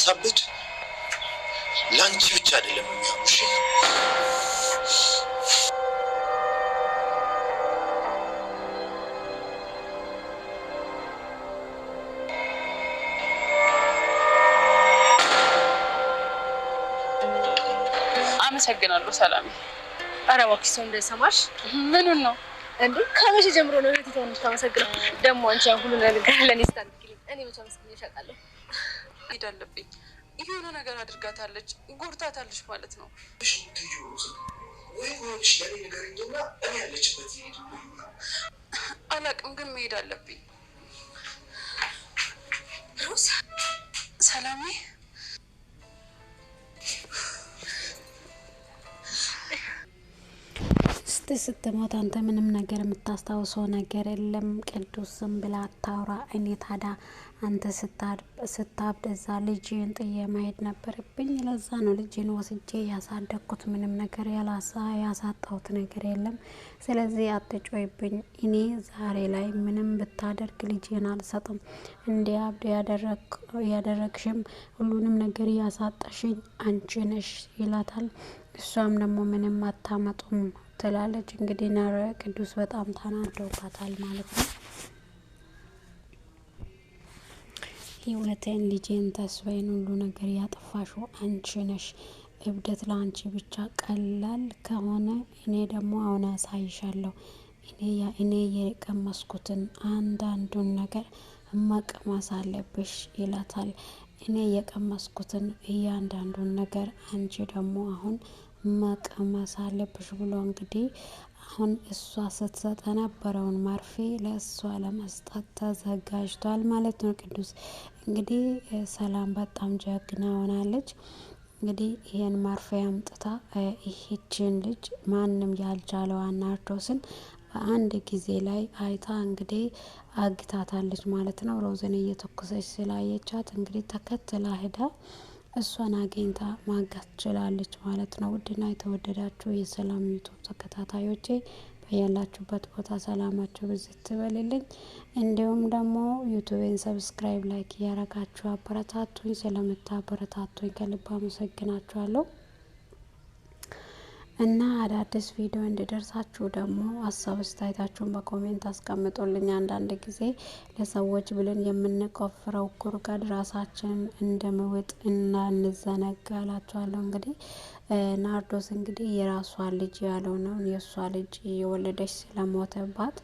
ማሳበድ ላንቺ ብቻ አይደለም የሚያምሽ። አመሰግናለሁ ሰላም። አረ እባክሽ ሰው እንዳይሰማሽ። ምኑን ነው እንዴ? ከመቼ ጀምሮ ነው እህቴ ተሆነሽ ታመሰግነው? ደግሞ አንቺ ሁሉ ነገር ለኔ ስታደርጊልኝ እኔ ብቻ መስግኜ እሸጣለሁ። ሄድ አለብኝ። የሆነ ነገር አድርጋታለች፣ ጎርታታለች ማለት ነው። እሺ ትዩሩስ ወይ ወንሽ ለኔ ነገርኝና እኔ ያለችበት ይሄድ አላቅም፣ ግን መሄድ አለብኝ። ሮዝ ሰላሜ ስትሞት አንተ ምንም ነገር የምታስታውሰው ነገር የለም። ቅዱስም ብላ አታውራ። እኔ ታዲያ አንተ ስታብድ እዛ ልጅን ጥዬ ማሄድ ነበረብኝ። ለዛ ነው ልጅን ወስጄ ያሳደግኩት። ምንም ነገር ያሳጣሁት ነገር የለም። ስለዚህ አትጮይብኝ። እኔ ዛሬ ላይ ምንም ብታደርግ ልጅን አልሰጥም። እንዲያብድ ያደረግሽም ሁሉንም ነገር ያሳጣሽኝ አንቺ ነሽ ይላታል። እሷም ደግሞ ምንም አታመጡም ትላለች። እንግዲህ ቅዱስ በጣም ተናዶባታል ማለት ነው። ህይወቴን፣ ልጄን፣ ተስፋዬን ሁሉ ነገር ያጠፋሽው አንቺ ነሽ። እብደት ለአንቺ ብቻ ቀላል ከሆነ እኔ ደግሞ አሁን አሳይሻለሁ። እኔ የቀመስኩትን አንዳንዱን ነገር መቅመስ አለብሽ ይላታል። እኔ የቀመስኩትን እያንዳንዱን ነገር አንቺ ደግሞ አሁን መቀመስ አለብሽ ብሎ እንግዲህ አሁን እሷ ስትሰጥ የነበረውን መርፌ ለእሷ ለመስጠት ተዘጋጅቷል ማለት ነው። ቅዱስ እንግዲህ ሰላም በጣም ጀግና ሆናለች። እንግዲህ ይሄን መርፌ አምጥታ ይህችን ልጅ ማንም ያልቻለው ናርዶስን በአንድ ጊዜ ላይ አይታ እንግዲህ አግታታለች ማለት ነው። ሮዝን እየተኮሰች ስላየቻት እንግዲህ ተከትላ ሄዳ እሷን አግኝታ ማጋት ችላለች ማለት ነው። ውድና የተወደዳችሁ የሰላም ዩቱብ ተከታታዮቼ በያላችሁበት ቦታ ሰላማችሁ ብዝት ትበልልኝ። እንዲሁም ደግሞ ዩቱቤን ሰብስክራይብ፣ ላይክ እያረጋችሁ አበረታቱኝ። ስለምታበረታቱኝ ከልብ አመሰግናችኋለሁ። እና አዳዲስ ቪዲዮ እንዲደርሳችሁ ደግሞ ሀሳብ አስተያየታችሁን በኮሜንት አስቀምጡልኝ። አንዳንድ ጊዜ ለሰዎች ብለን የምንቆፍረው ጉድጓድ ራሳችንን እንደምውጥ እና እንዘነጋላችኋለሁ። እንግዲህ ናርዶስ እንግዲህ የራሷ ልጅ ያለው ነው የእሷ ልጅ የወለደች ስለሞተባት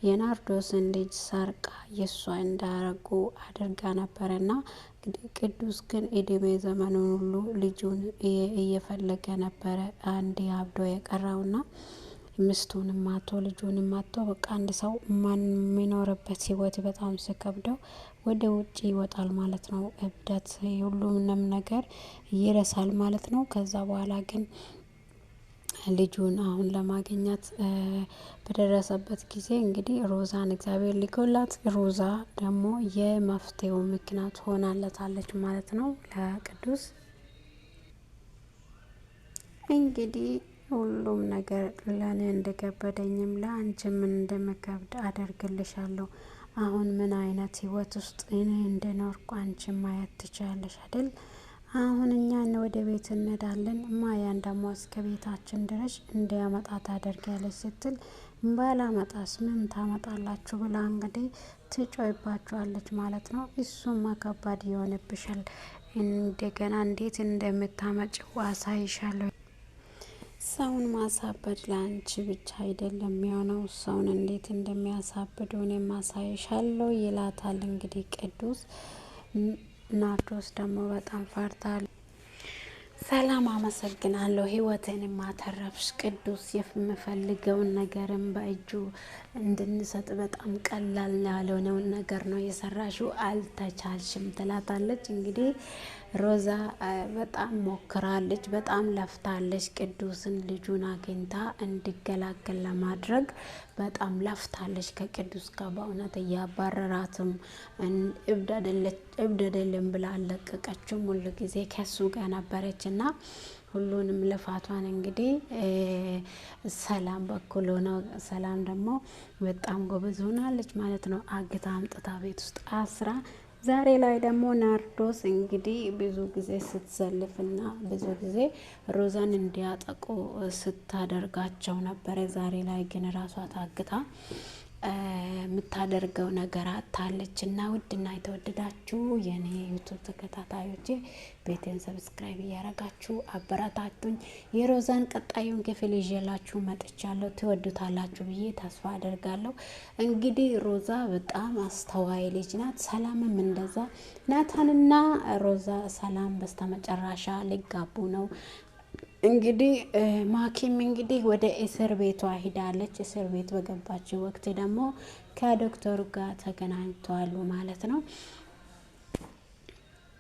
የናርዶስን ልጅ ሰርቃ የእሷ እንዳረጉ አድርጋ ነበረና ቅዱስ ግን እድሜ ዘመኑን ሁሉ ልጁን እየፈለገ ነበረ። አንድ አብዶ የቀረውና ሚስቱንም አቶ ልጁንም አቶ በቃ አንድ ሰው ማን የሚኖርበት ህይወት በጣም ሲከብደው ወደ ውጭ ይወጣል ማለት ነው። እብደት ሁሉንም ነገር ይረሳል ማለት ነው። ከዛ በኋላ ግን ልጁን አሁን ለማግኘት በደረሰበት ጊዜ እንግዲህ ሮዛን እግዚአብሔር ሊጎላት ሮዛ ደግሞ የመፍትሄው ምክንያት ሆናለታለች ማለት ነው ለቅዱስ። እንግዲህ ሁሉም ነገር ለእኔ እንደከበደኝም ለአንቺም እንደምከብድ አደርግልሻለሁ። አሁን ምን አይነት ህይወት ውስጥ እኔ እንደኖርኩ አንቺ ማየት ትችያለሽ አይደል? አሁን እኛ ወደ ቤት እንሄዳለን። ማያን ደግሞ እስከ ቤታችን ድረስ እንዲያመጣ ታደርጊያለሽ ስትል ባላመጣስ ምን ታመጣላችሁ ብላ እንግዲህ ትጮይባችኋለች ማለት ነው። እሱማ ከባድ ይሆንብሻል። እንደገና እንዴት እንደምታመጭው አሳይሻለሁ። ሰውን ማሳበድ ለአንቺ ብቻ አይደለም የሚሆነው፣ ሰውን እንዴት እንደሚያሳብዱ እኔም አሳይሻለሁ ይላታል። እንግዲህ ቅዱስ ናርዶስ ደግሞ በጣም ፈርታል። ሰላም አመሰግናለሁ፣ ህይወትን ማተረፍሽ ቅዱስ። የምፈልገውን ነገርም በእጁ እንድንሰጥ በጣም ቀላል ያልሆነውን ነገር ነው የሰራሽው፣ አልተቻልሽም ትላታለች። እንግዲህ ሮዛ በጣም ሞክራለች፣ በጣም ለፍታለች። ቅዱስን ልጁን አግኝታ እንዲገላገል ለማድረግ በጣም ለፍታለች ከቅዱስ ጋር። በእውነት እያባረራትም እብድ አይደለም ብላ አለቀቀችም። ሁሉ ጊዜ ከሱ ጋር ነበረች እና ሁሉንም ልፋቷን እንግዲህ ሰላም በኩል ሆነው፣ ሰላም ደግሞ በጣም ጎበዝ ሆናለች ማለት ነው። አግታ አምጥታ ቤት ውስጥ አስራ ዛሬ ላይ ደግሞ ናርዶስ እንግዲህ ብዙ ጊዜ ስትዘልፍና ብዙ ጊዜ ሮዛን እንዲያጠቁ ስታደርጋቸው ነበረ። ዛሬ ላይ ግን ራሷ ታግታ የምታደርገው ነገር አታለች። እና ውድና የተወደዳችሁ የኔ ዩቱብ ተከታታዮቼ ቤቴን ሰብስክራይብ እያረጋችሁ አበረታቱኝ። የሮዛን ቀጣዩን ክፍል ይዤላችሁ መጥቻለሁ። ትወዱታላችሁ ብዬ ተስፋ አደርጋለሁ። እንግዲህ ሮዛ በጣም አስተዋይ ልጅ ናት። ሰላምም እንደዛ። ናታንና ሮዛ ሰላም በስተመጨረሻ ሊጋቡ ነው። እንግዲህ ማኪም እንግዲህ ወደ እስር ቤቷ ሂዳለች። እስር ቤት በገባችው ወቅት ደግሞ ከዶክተሩ ጋር ተገናኝተዋሉ ማለት ነው።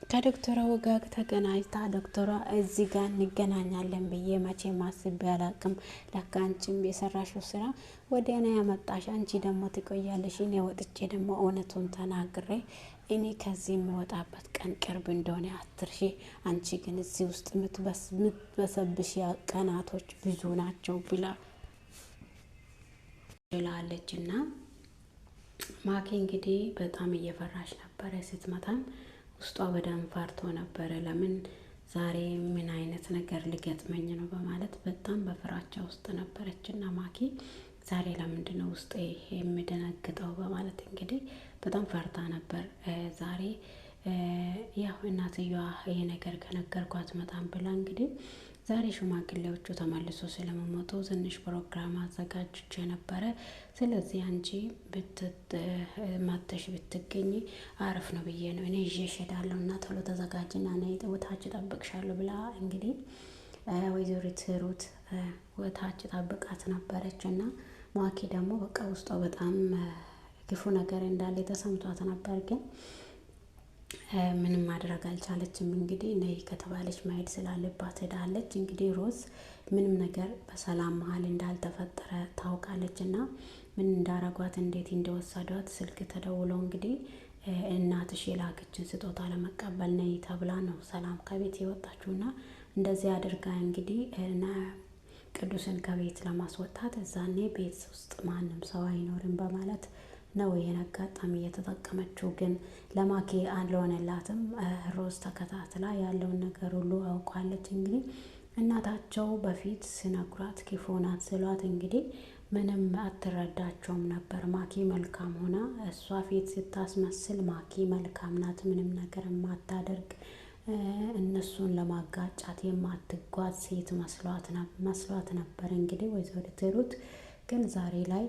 ከዶክተሯ ጋር ተገናኝታ ዶክተሯ እዚህ ጋር እንገናኛለን ብዬ መቼ ማስቤ አላቅም። ለካ አንቺም የሰራሽው ስራ ወደ እኔ ያመጣሽ፣ አንቺ ደግሞ ትቆያለሽ። እኔ ወጥቼ ደግሞ እውነቱን ተናግሬ እኔ ከዚህ የምወጣበት ቀን ቅርብ እንደሆነ አትርሺ። አንቺ ግን እዚህ ውስጥ የምትበሰብሽ ቀናቶች ብዙ ናቸው ብላለች። እና ማኪ እንግዲህ በጣም እየፈራሽ ነበረ። ስትመጣም ውስጧ በጣም ፈርቶ ነበረ። ለምን ዛሬ ምን አይነት ነገር ሊገጥመኝ ነው በማለት በጣም በፍራቻ ውስጥ ነበረች። እና ማኪ ዛሬ ለምንድን ነው ውስጤ የሚደነግጠው በማለት እንግዲህ በጣም ፈርታ ነበር። ዛሬ ያው እናትየዋ ይሄ ነገር ከነገርኳት መጣም ብላ እንግዲህ ዛሬ ሽማግሌዎቹ ተመልሶ ስለመሞቱ ትንሽ ፕሮግራም አዘጋጅቼ ነበረ። ስለዚህ አንቺ ማተሽ ብትገኝ አረፍ ነው ብዬ ነው እኔ ይዤ እሄዳለሁ እና ቶሎ ተዘጋጅና ነይ ወታች ጠብቅሻለሁ ብላ እንግዲህ ወይዘሪት ሩት ወታች ጠብቃት ነበረች። እና ማኪ ደግሞ በቃ ውስጧ በጣም ክፉ ነገር እንዳለ ተሰምቷት ነበር፣ ግን ምንም ማድረግ አልቻለችም። እንግዲህ ነይ ከተባለች ማሄድ ስላለባት ሄዳለች። እንግዲህ ሮዝ ምንም ነገር በሰላም መሀል እንዳልተፈጠረ ታውቃለች። እና ምን እንዳረጓት እንዴት እንደወሰዷት ስልክ ተደውለው እንግዲህ እናትሽ የላከችን ስጦታ ለመቀበል ነይ ተብላ ነው ሰላም ከቤት የወጣችውና እንደዚህ አድርጋ እንግዲህ ቅዱስን ከቤት ለማስወጣት እዛኔ ቤት ውስጥ ማንም ሰው አይኖርም በማለት ነው ይሄን አጋጣሚ እየተጠቀመችው። ግን ለማኪ አልሆነላትም። ሮዝ ተከታትላ ያለውን ነገር ሁሉ አውቃለች። እንግዲህ እናታቸው በፊት ሲነግሯት ክፉ ናት ስሏት እንግዲህ ምንም አትረዳቸውም ነበር። ማኪ መልካም ሆና እሷ ፊት ስታስመስል ማኪ መልካም ናት፣ ምንም ነገር የማታደርግ እነሱን ለማጋጫት የማትጓዝ ሴት መስሏት ነበር። እንግዲህ ወይዘሪት ሩት ግን ዛሬ ላይ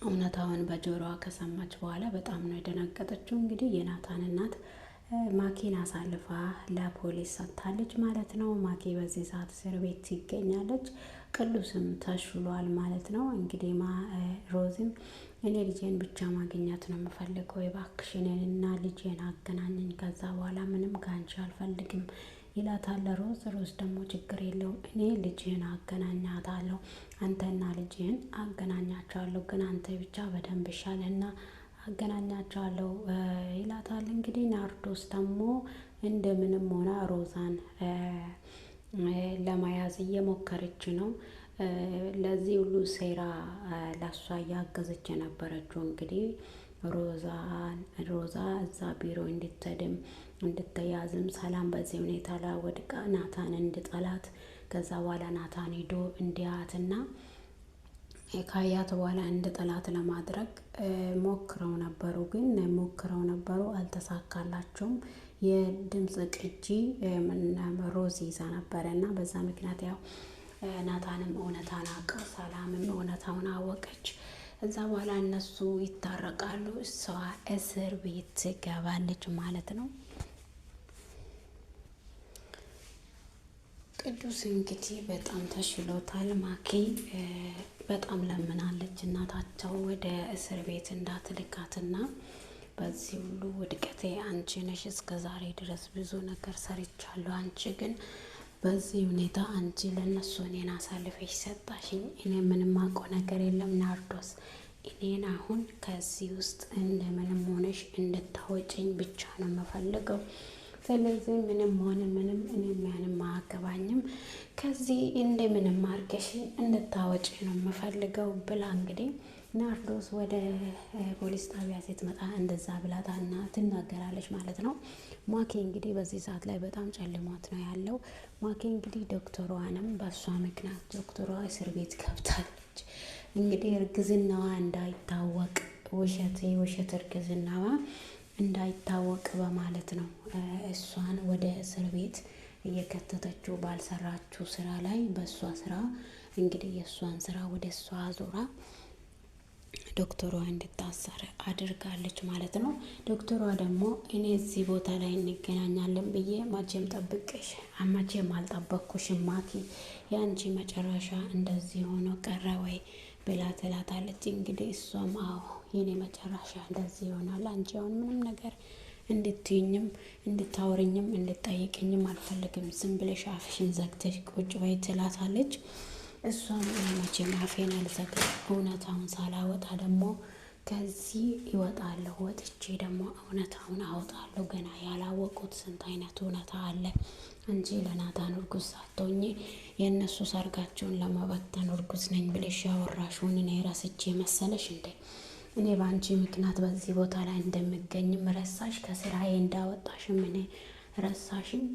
እውነታውን በጆሮዋ ከሰማች በኋላ በጣም ነው የደነገጠችው። እንግዲህ የናታን እናት ማኪን አሳልፋ ለፖሊስ ሰጥታለች ማለት ነው። ማኪ በዚህ ሰዓት እስር ቤት ትገኛለች። ቅዱስም ተሽሏል ማለት ነው። እንግዲህ ሮዝም እኔ ልጄን ብቻ ማግኘት ነው የምፈልገው፣ እባክሽን እና ልጄን አገናኘኝ፣ ከዛ በኋላ ምንም ከአንቺ አልፈልግም ይላታል ሮዝ። ሮዝ ደግሞ ችግር የለውም እኔ ልጄን አገናኛታለሁ፣ አንተና ልጄን አገናኛቸዋለሁ፣ ግን አንተ ብቻ በደንብ ይሻለና አገናኛቸዋለሁ ይላታል። እንግዲህ ናርዶስ ደግሞ እንደምንም ሆና ሮዛን ለመያዝ እየሞከረች ነው። ለዚህ ሁሉ ሴራ ለሷ እያገዘች የነበረችው እንግዲህ ሮዛ እዛ ቢሮ እንድትሄድም እንድትያዝም ሰላም በዚህ ሁኔታ ላይ ወድቃ ናታን እንድጠላት ከዛ በኋላ ናታን ሄዶ እንዲያትና ካያት በኋላ እንደ ጠላት ለማድረግ ሞክረው ነበሩ፣ አልተሳካላቸውም። የድምጽ ቅጂ ሮዝ ይዛ ነበረ እና በዛ ምክንያት ያው ናታንም እውነታን አውቀው ሰላምም እውነታውን አወቀች። እዛ በኋላ እነሱ ይታረቃሉ፣ እሷ እስር ቤት ትገባለች ማለት ነው። ቅዱስ እንግዲህ በጣም ተሽሎታል። ማኪ በጣም ለምናለች እናታቸው ወደ እስር ቤት እንዳትልካትና በዚህ ሁሉ ውድቀቴ አንቺ ነሽ፣ እስከ ዛሬ ድረስ ብዙ ነገር ሰርቻለሁ፣ አንቺ ግን በዚህ ሁኔታ አንቺ ለነሱ እኔን አሳልፈሽ ሰጣሽኝ፣ እኔ ምንም አውቀው ነገር የለም ናርዶስ፣ እኔን አሁን ከዚህ ውስጥ እንደምንም ሆነሽ እንድታወጪኝ ብቻ ነው የምፈልገው። ስለዚህ ምንም ሆነ ምንም እኔም ያንም አያገባኝም፣ ከዚህ እንደምንም አድርገሽ እንድታወጪ ነው የምፈልገው ብላ እንግዲህ ናርዶስ ወደ ፖሊስ ጣቢያ ስትመጣ እንደዛ ብላታና ትናገራለች ማለት ነው። ማኬ እንግዲህ በዚህ ሰዓት ላይ በጣም ጨልሟት ነው ያለው። ማኬ እንግዲህ ዶክተሯንም በእሷ ምክንያት ዶክተሯ እስር ቤት ገብታለች። እንግዲህ እርግዝናዋ እንዳይታወቅ ውሸት እርግዝናዋ እንዳይታወቅ በማለት ነው እሷን ወደ እስር ቤት እየከተተችው ባልሰራችው ስራ ላይ በእሷ ስራ እንግዲህ የእሷን ስራ ወደ እሷ አዙራ ዶክተሯ እንድታሰር አድርጋለች ማለት ነው። ዶክተሯ ደግሞ እኔ እዚህ ቦታ ላይ እንገናኛለን ብዬ መቼም አልጠበቅኩሽም ማኪ፣ የአንቺ መጨረሻ እንደዚህ ሆኖ ቀረ ወይ ብላ ትላታለች። እንግዲህ እሷም አዎ የኔ መጨረሻ እንደዚህ ይሆናል፣ አንቺ አሁን ምንም ነገር እንድትይኝም እንድታወርኝም እንድጠይቅኝም አልፈልግም፣ ዝም ብለሽ አፍሽን ዘግተሽ ቁጭ በይ ትላታለች። እሷም መቼም አፌን አልዘጋም፣ እውነታውን ሳላወጣ ደግሞ ከዚህ ይወጣለሁ፣ ወጥቼ ደግሞ እውነታውን አወጣለሁ። ገና ያላወቁት ስንት አይነት እውነታ አለ እንጂ ለናታን እርጉዝ ሳትሆኚ የእነሱ ሰርጋቸውን ለመበተን እርጉዝ ነኝ ብለሽ ያወራሽውን እኔ ረስቼ መሰለሽ እንዴ? እኔ በአንቺ ምክንያት በዚህ ቦታ ላይ እንደምገኝም ረሳሽ? ከስራዬ እንዳወጣሽም እኔ ረሳሽኝ?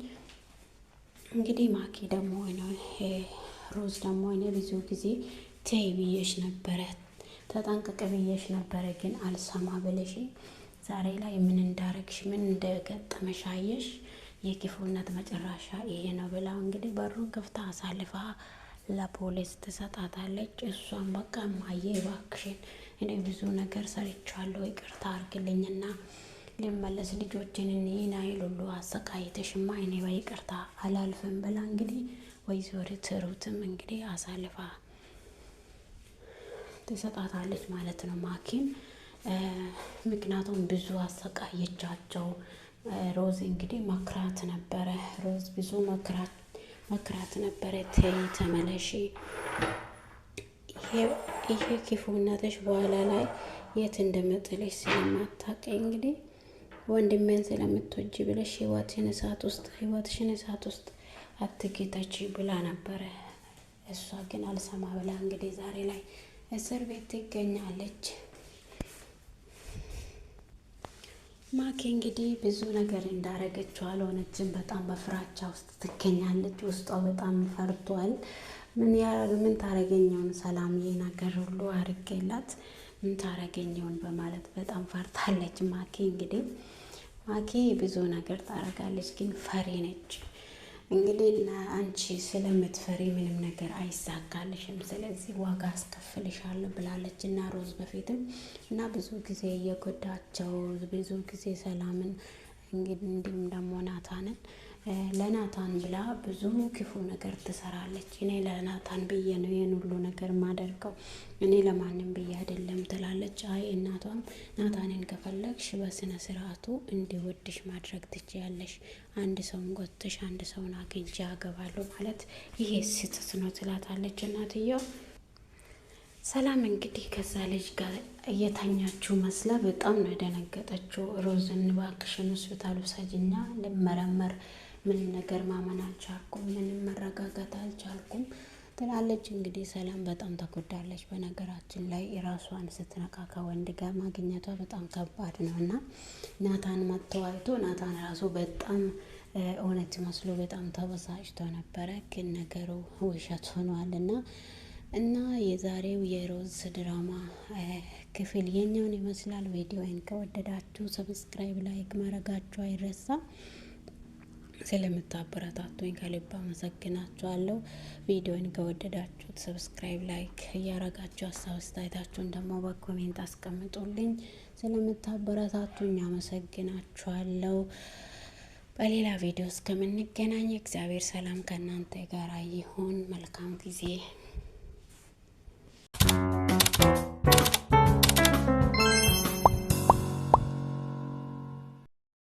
እንግዲህ ማኪ ደግሞ ሮዝ ደግሞ እኔ ብዙ ጊዜ ተይ ብዬሽ ነበረ፣ ተጠንቀቅ ብዬሽ ነበረ፣ ግን አልሰማ ብለሽ ዛሬ ላይ ምን እንዳረግሽ ምን እንደገጠመሽ አየሽ? የክፉነት መጨረሻ ይሄ ነው ብላ እንግዲህ በሩን ከፍታ አሳልፋ ለፖሊስ ትሰጣታለች። እሷን በቃ እማዬ እባክሽን እኔ ብዙ ነገር ሰርቻለሁ፣ ይቅርታ አርግልኝና ልመለስ፣ ልጆችን እኔን አይል ሁሉ አሰቃይተሽማ እኔ በይቅርታ አላልፍም ብላ እንግዲህ ወይዘሪት ሩትም እንግዲህ አሳልፋ ትሰጣታለች ማለት ነው ማኪን። ምክንያቱም ብዙ አሰቃየቻቸው። ሮዝ እንግዲህ መክራት ነበረ፣ ሮዝ ብዙ መክራት ነበረ። ተይ ተመለሺ፣ ይሄ ክፉነትሽ በኋላ ላይ የት እንደምጥልሽ ስለማታውቂ እንግዲህ ወንድሜን ስለምትወጂ ብለሽ ህይወትሽን እሳት ውስጥ አትጌታች ብላ ነበረ። እሷ ግን አልሰማ ብላ እንግዲህ ዛሬ ላይ እስር ቤት ትገኛለች። ማኪ እንግዲህ ብዙ ነገር እንዳረገችው አልሆነችም። በጣም በፍራቻ ውስጥ ትገኛለች። ውስጧ በጣም ፈርቷል። ምን ታረገኘውን ሰላምዬ ነገር ሁሉ አርጌላት ምን ታረገኘውን በማለት በጣም ፈርታለች። ማኪ እንግዲህ ማኪ ብዙ ነገር ታረጋለች፣ ግን ፈሪ ነች። እንግዲህ አንቺ ስለምትፈሪ ምንም ነገር አይሳካልሽም፣ ስለዚህ ዋጋ አስከፍልሻለሁ ብላለች እና ሮዝ በፊትም እና ብዙ ጊዜ እየጎዳቸው ብዙ ጊዜ ሰላምን እንግዲህ እንዲሁም ደግሞ ናታንን ለናታን ብላ ብዙ ክፉ ነገር ትሰራለች። እኔ ለናታን ብዬ ነው ይህን ሁሉ ነገር ማደርገው፣ እኔ ለማንም ብዬ አይደለም ትላለች። አይ እናቷም ናታንን ከፈለግሽ በስነ ስርዓቱ እንዲወድሽ ማድረግ ትችያለሽ፣ አንድ ሰውን ጎትሽ አንድ ሰውን አግኝቼ አገባለሁ ማለት ይሄ ስህተት ነው ትላታለች እናትየው። ሰላም እንግዲህ ከዛ ልጅ ጋር እየተኛችው መስላ በጣም ነው የደነገጠችው። ሮዝን እባክሽን ሆስፒታል ውሰጂና ልመረመር፣ ምንም ነገር ማመን አልቻልኩም፣ ምንም መረጋጋት አልቻልኩም ትላለች። እንግዲህ ሰላም በጣም ተጎዳለች። በነገራችን ላይ ራሷን ስትነካ ከወንድ ጋር ማግኘቷ በጣም ከባድ ነው እና ናታን መጥቶ አይቶ ናታን ራሱ በጣም እውነት መስሎ በጣም ተበሳጭቶ ነበረ፣ ግን ነገሩ ውሸት ሆኗል እና የዛሬው የሮዝ ድራማ ክፍል የኛውን ይመስላል። ቪዲዮውን ከወደዳችሁ ሰብስክራይብ ላይክ ማድረጋችሁ አይረሳ። ስለምታበረታቱኝ ከልብ አመሰግናችኋለሁ። ቪዲዮውን ከወደዳችሁት ሰብስክራይብ ላይክ እያረጋችሁ ሀሳብ አስተያየታችሁን ደግሞ በኮሜንት አስቀምጡልኝ። ስለምታበረታቱኝ አመሰግናችኋለሁ። በሌላ ቪዲዮ እስከምንገናኝ እግዚአብሔር ሰላም ከእናንተ ጋር ይሁን። መልካም ጊዜ